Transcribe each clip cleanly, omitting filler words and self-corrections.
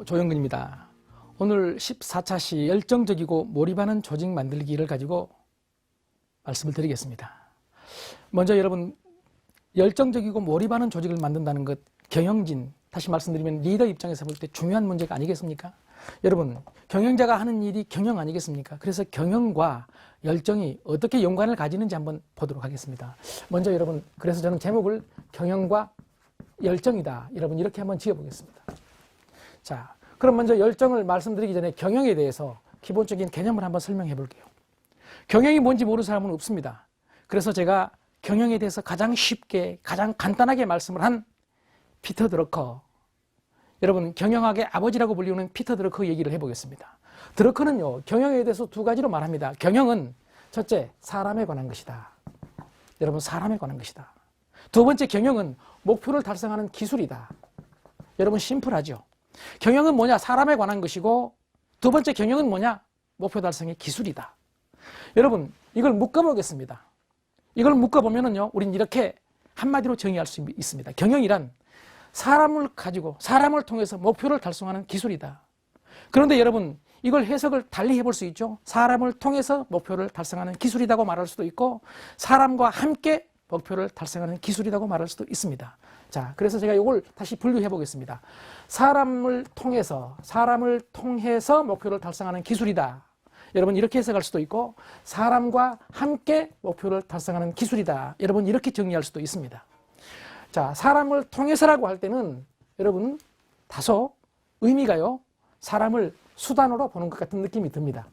조영근입니다. 오늘 14차 시 열정적이고 몰입하는 조직 만들기를 가지고 말씀을 드리겠습니다. 먼저 여러분, 열정적이고 몰입하는 조직을 만든다는 것, 경영진, 다시 말씀드리면 리더 입장에서 볼 때 중요한 문제가 아니겠습니까? 여러분, 경영자가 하는 일이 경영 아니겠습니까? 그래서 경영과 열정이 어떻게 연관을 가지는지 한번 보도록 하겠습니다. 먼저 여러분, 그래서 저는 제목을 경영과 열정이다, 여러분 이렇게 한번 지어보겠습니다. 자, 그럼 먼저 열정을 말씀드리기 전에 경영에 대해서 기본적인 개념을 한번 설명해 볼게요. 경영이 뭔지 모르는 사람은 없습니다. 그래서 제가 경영에 대해서 가장 쉽게, 가장 간단하게 말씀을 한 피터 드러커, 여러분 경영학의 아버지라고 불리우는 피터 드러커 얘기를 해보겠습니다. 드러커는요, 경영에 대해서 두 가지로 말합니다. 경영은 첫째, 사람에 관한 것이다. 여러분, 사람에 관한 것이다. 두 번째, 경영은 목표를 달성하는 기술이다. 여러분, 심플하죠? 경영은 뭐냐? 사람에 관한 것이고, 두 번째, 경영은 뭐냐? 목표 달성의 기술이다. 여러분, 이걸 묶어보겠습니다. 이걸 묶어보면은요, 우린 이렇게 한마디로 정의할 수 있습니다. 경영이란 사람을 가지고, 사람을 통해서 목표를 달성하는 기술이다. 그런데 여러분, 이걸 해석을 달리 해볼 수 있죠. 사람을 통해서 목표를 달성하는 기술이라고 말할 수도 있고, 사람과 함께 목표를 달성하는 기술이라고 말할 수도 있습니다. 자, 그래서 제가 이걸 다시 분류해 보겠습니다. 사람을 통해서 목표를 달성하는 기술이다. 여러분, 이렇게 해석할 수도 있고, 사람과 함께 목표를 달성하는 기술이다. 여러분, 이렇게 정리할 수도 있습니다. 자, 사람을 통해서라고 할 때는 여러분, 다소 의미가요, 사람을 수단으로 보는 것 같은 느낌이 듭니다.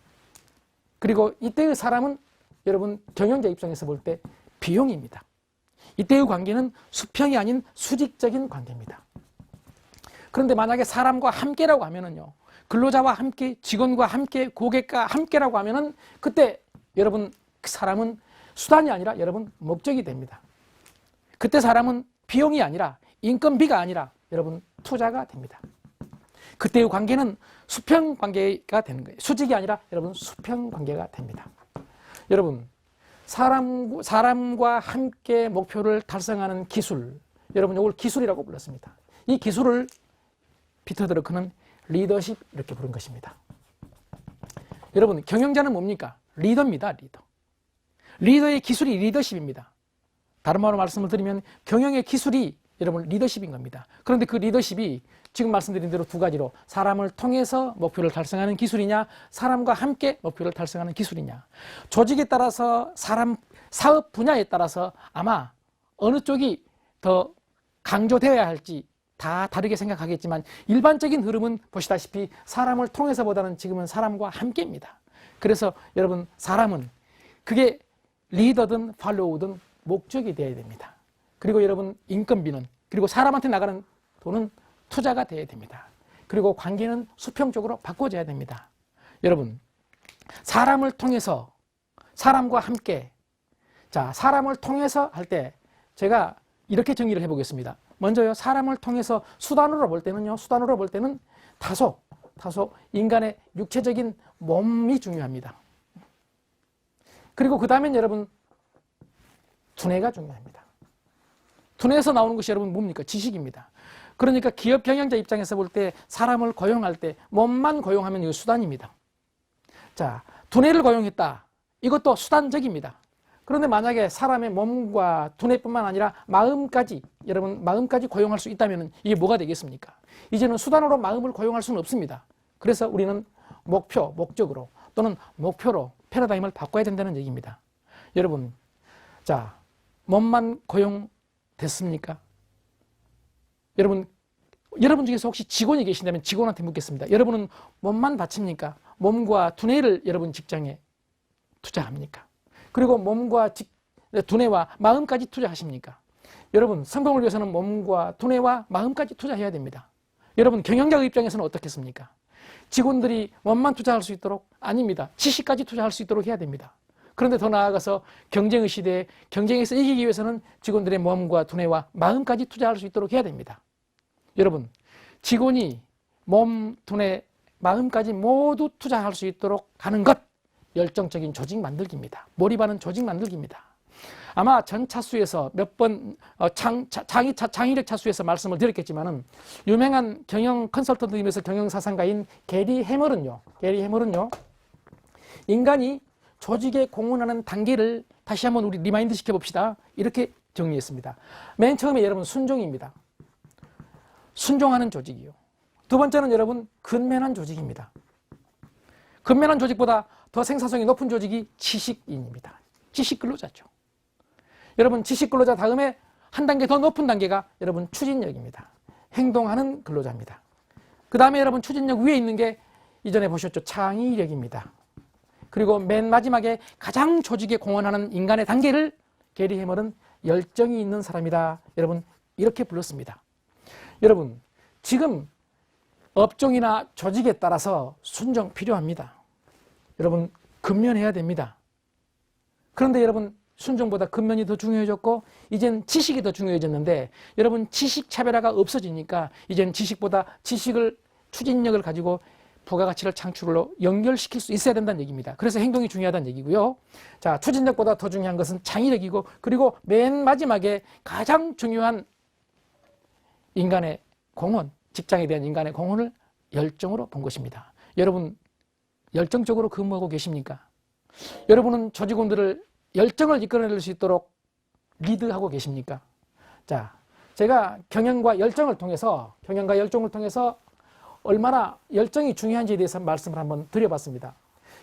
그리고 이때의 사람은 여러분, 경영자 입장에서 볼 때 비용입니다. 이때의 관계는 수평이 아닌 수직적인 관계입니다. 그런데 만약에 사람과 함께라고 하면은요, 근로자와 함께, 직원과 함께, 고객과 함께라고 하면은 그때 여러분, 그 사람은 수단이 아니라 여러분, 목적이 됩니다. 그때 사람은 비용이 아니라, 인건비가 아니라 여러분, 투자가 됩니다. 그때의 관계는 수평 관계가 되는 거예요. 수직이 아니라 여러분, 수평 관계가 됩니다. 여러분, 사람과 함께 목표를 달성하는 기술, 여러분 이걸 기술이라고 불렀습니다. 이 기술을 피터 드러커는 리더십 이렇게 부른 것입니다. 여러분, 경영자는 뭡니까? 리더입니다. 리더. 리더의 기술이 리더십입니다. 다른 말로 말씀을 드리면 경영의 기술이 여러분 리더십인 겁니다. 그런데 그 리더십이 지금 말씀드린 대로 두 가지로 사람을 통해서 목표를 달성하는 기술이냐, 사람과 함께 목표를 달성하는 기술이냐. 조직에 따라서 사업 분야에 따라서 아마 어느 쪽이 더 강조되어야 할지 다 다르게 생각하겠지만, 일반적인 흐름은 보시다시피 사람을 통해서보다는 지금은 사람과 함께입니다. 그래서 여러분, 사람은 그게 리더든 팔로우든 목적이 되어야 됩니다. 그리고 여러분, 인건비는, 그리고 사람한테 나가는 돈은 투자가 되어야 됩니다. 그리고 관계는 수평적으로 바꿔줘야 됩니다. 여러분, 사람을 통해서, 사람과 함께, 자, 사람을 통해서 할 때 제가 이렇게 정의를 해보겠습니다. 먼저요, 사람을 통해서 수단으로 볼 때는 다소 인간의 육체적인 몸이 중요합니다. 그리고 그 다음엔 여러분, 두뇌가 중요합니다. 두뇌에서 나오는 것이 여러분 뭡니까? 지식입니다. 그러니까 기업 경영자 입장에서 볼 때 사람을 고용할 때 몸만 고용하면 이거 수단입니다. 자, 두뇌를 고용했다. 이것도 수단적입니다. 그런데 만약에 사람의 몸과 두뇌뿐만 아니라 마음까지, 여러분 마음까지 고용할 수 있다면 이게 뭐가 되겠습니까? 이제는 수단으로 마음을 고용할 수는 없습니다. 그래서 우리는 목적으로 또는 목표로 패러다임을 바꿔야 된다는 얘기입니다. 여러분, 자, 몸만 고용됐습니까? 여러분 중에서 혹시 직원이 계신다면 직원한테 묻겠습니다. 여러분은 몸만 바칩니까? 몸과 두뇌를 여러분 직장에 투자합니까? 그리고 몸과 두뇌와 마음까지 투자하십니까? 여러분, 성공을 위해서는 몸과 두뇌와 마음까지 투자해야 됩니다. 여러분, 경영자의 입장에서는 어떻겠습니까? 직원들이 몸만 투자할 수 있도록? 아닙니다. 지식까지 투자할 수 있도록 해야 됩니다. 그런데 더 나아가서 경쟁의 시대에 경쟁에서 이기기 위해서는 직원들의 몸과 두뇌와 마음까지 투자할 수 있도록 해야 됩니다. 여러분, 직원이 몸, 두뇌, 마음까지 모두 투자할 수 있도록 하는 것, 열정적인 조직 만들기입니다. 몰입하는 조직 만들기입니다. 아마 전 차수에서 몇 번 장의력 차수에서 말씀을 드렸겠지만은 유명한 경영 컨설턴트이면서 경영 사상가인 게리 해멀은요. 인간이 조직에 공헌하는 단계를 다시 한번 우리 리마인드 시켜봅시다. 이렇게 정리했습니다. 맨 처음에 여러분 순종입니다. 순종하는 조직이요. 두 번째는 여러분 근면한 조직입니다. 근면한 조직보다 더 생산성이 높은 조직이 지식인입니다. 지식근로자죠. 여러분 지식근로자 다음에 한 단계 더 높은 단계가 여러분 추진력입니다. 행동하는 근로자입니다. 그 다음에 여러분 추진력 위에 있는 게 이전에 보셨죠. 창의력입니다. 그리고 맨 마지막에 가장 조직에 공헌하는 인간의 단계를 게리 해멀은 열정이 있는 사람이다. 여러분 이렇게 불렀습니다. 여러분 지금 업종이나 조직에 따라서 순종 필요합니다. 여러분 근면해야 됩니다. 그런데 여러분 순종보다 근면이 더 중요해졌고 이젠 지식이 더 중요해졌는데 여러분 지식 차별화가 없어지니까 이젠 지식보다 지식을 추진력을 가지고 부가가치를 창출로 연결시킬 수 있어야 된다는 얘기입니다. 그래서 행동이 중요하다는 얘기고요. 자, 추진력보다 더 중요한 것은 창의력이고 그리고 맨 마지막에 가장 중요한 인간의 공헌, 직장에 대한 인간의 공헌을 열정으로 본 것입니다. 여러분 열정적으로 근무하고 계십니까? 여러분은 조직원들을 열정을 이끌어낼 수 있도록 리드하고 계십니까? 자, 제가 경영과 열정을 통해서 얼마나 열정이 중요한지에 대해서 말씀을 한번 드려봤습니다.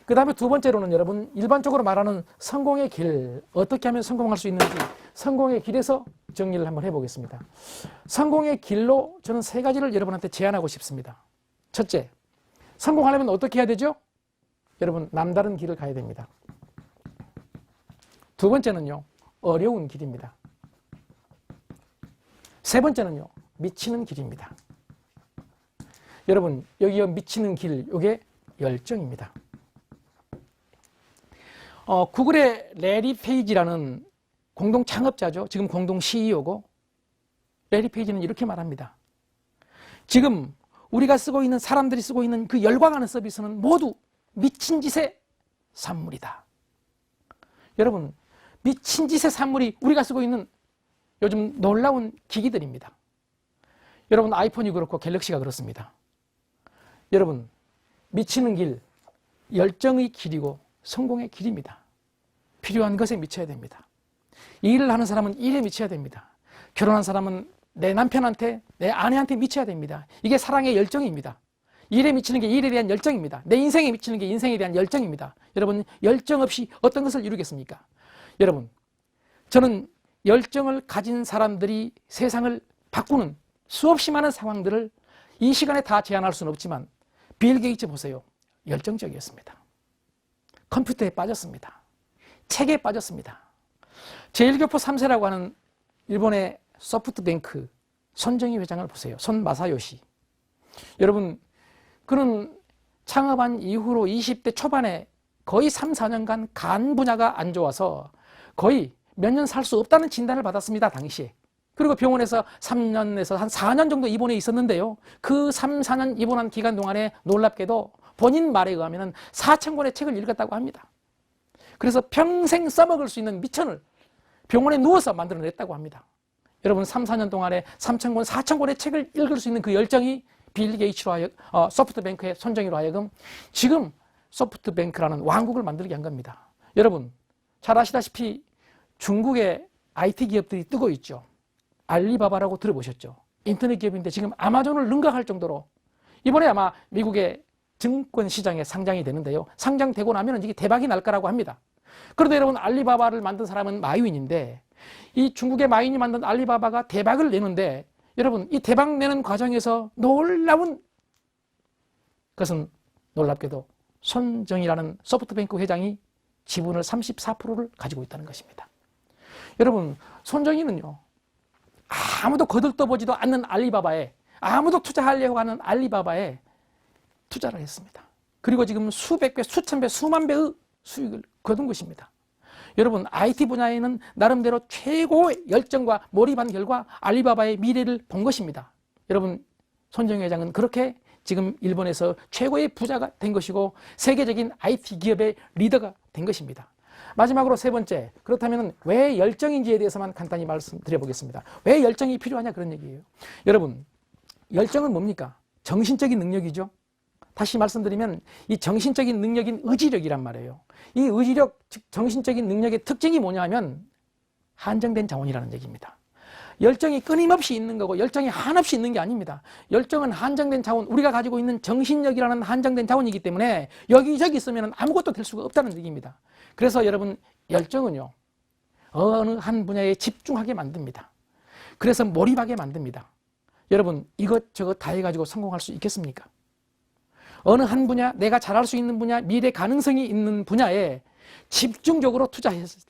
그 다음에 두 번째로는 여러분 일반적으로 말하는 성공의 길, 어떻게 하면 성공할 수 있는지 성공의 길에서 정리를 한번 해보겠습니다. 성공의 길로 저는 세 가지를 여러분한테 제안하고 싶습니다. 첫째, 성공하려면 어떻게 해야 되죠? 여러분 남다른 길을 가야 됩니다. 두 번째는요, 어려운 길입니다. 세 번째는요, 미치는 길입니다. 여러분 여기 미치는 길, 이게 열정입니다. 구글의 레리 페이지라는 공동 창업자죠. 지금 공동 CEO고 레리 페이지는 이렇게 말합니다. 지금 우리가 쓰고 있는 사람들이 쓰고 있는 그 열광하는 서비스는 모두 미친 짓의 산물이다. 여러분 미친 짓의 산물이 우리가 쓰고 있는 요즘 놀라운 기기들입니다. 여러분 아이폰이 그렇고 갤럭시가 그렇습니다. 여러분 미치는 길, 열정의 길이고 성공의 길입니다. 필요한 것에 미쳐야 됩니다. 일을 하는 사람은 일에 미쳐야 됩니다. 결혼한 사람은 내 남편한테, 내 아내한테 미쳐야 됩니다. 이게 사랑의 열정입니다. 일에 미치는 게 일에 대한 열정입니다. 내 인생에 미치는 게 인생에 대한 열정입니다. 여러분 열정 없이 어떤 것을 이루겠습니까? 여러분 저는 열정을 가진 사람들이 세상을 바꾸는 수없이 많은 상황들을 이 시간에 다 제안할 수는 없지만 빌 게이츠 보세요. 열정적이었습니다. 컴퓨터에 빠졌습니다. 책에 빠졌습니다. 제1교포 3세라고 하는 일본의 소프트뱅크 손정희 회장을 보세요. 손 마사요시. 여러분 그는 창업한 이후로 20대 초반에 거의 3, 4년간 간 분야가 안 좋아서 거의 몇 년 살 수 없다는 진단을 받았습니다. 당시에. 그리고 병원에서 3년에서 한 4년 정도 입원해 있었는데요. 그 3, 4년 입원한 기간 동안에 놀랍게도 본인 말에 의하면 4,000권의 책을 읽었다고 합니다. 그래서 평생 써먹을 수 있는 미천을 병원에 누워서 만들어냈다고 합니다. 여러분 3, 4년 동안에 3,000권, 4,000권의 책을 읽을 수 있는 그 열정이 빌 게이츠로 하여금 소프트뱅크의 손정희로 하여금 지금 소프트뱅크라는 왕국을 만들게 한 겁니다. 여러분 잘 아시다시피 중국의 IT 기업들이 뜨고 있죠. 알리바바라고 들어보셨죠? 인터넷 기업인데 지금 아마존을 능가할 정도로 이번에 아마 미국의 증권 시장에 상장이 되는데요. 상장되고 나면 이게 대박이 날 거라고 합니다. 그런데 여러분 알리바바를 만든 사람은 마윈인데 이 중국의 마윈이 만든 알리바바가 대박을 내는데 여러분 이 대박 내는 과정에서 놀라운 것은 놀랍게도 손정희라는 소프트뱅크 회장이 지분을 34%를 가지고 있다는 것입니다. 여러분 손정희는요. 아무도 거들떠보지도 않는 알리바바에 아무도 투자하려고 하는 알리바바에 투자를 했습니다. 그리고 지금 수백 배, 수천 배, 수만 배의 수익을 거둔 것입니다. 여러분 IT 분야에는 나름대로 최고의 열정과 몰입한 결과 알리바바의 미래를 본 것입니다. 여러분 손정희 회장은 그렇게 지금 일본에서 최고의 부자가 된 것이고 세계적인 IT 기업의 리더가 된 것입니다. 마지막으로 세 번째, 그렇다면 왜 열정인지에 대해서만 간단히 말씀드려 보겠습니다. 왜 열정이 필요하냐 그런 얘기예요. 여러분, 열정은 뭡니까? 정신적인 능력이죠. 다시 말씀드리면 이 정신적인 능력인 의지력이란 말이에요. 이 의지력, 즉 정신적인 능력의 특징이 뭐냐 하면 한정된 자원이라는 얘기입니다. 열정이 끊임없이 있는 거고 열정이 한없이 있는 게 아닙니다. 열정은 한정된 자원, 우리가 가지고 있는 정신력이라는 한정된 자원이기 때문에 여기저기 있으면 아무것도 될 수가 없다는 얘기입니다. 그래서 여러분, 열정은요, 어느 한 분야에 집중하게 만듭니다. 그래서 몰입하게 만듭니다. 여러분, 이것저것 다 해가지고 성공할 수 있겠습니까? 어느 한 분야, 내가 잘할 수 있는 분야, 미래 가능성이 있는 분야에 집중적으로 투자해서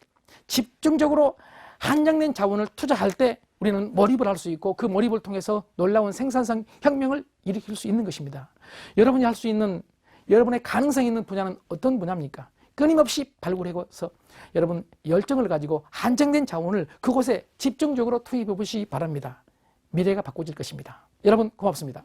집중적으로 한정된 자원을 투자할 때 우리는 몰입을 할 수 있고 그 몰입을 통해서 놀라운 생산성 혁명을 일으킬 수 있는 것입니다. 여러분이 할 수 있는, 여러분의 가능성이 있는 분야는 어떤 분야입니까? 끊임없이 발굴해서 여러분 열정을 가지고 한정된 자원을 그곳에 집중적으로 투입해 보시기 바랍니다. 미래가 바꿔질 것입니다. 여러분 고맙습니다.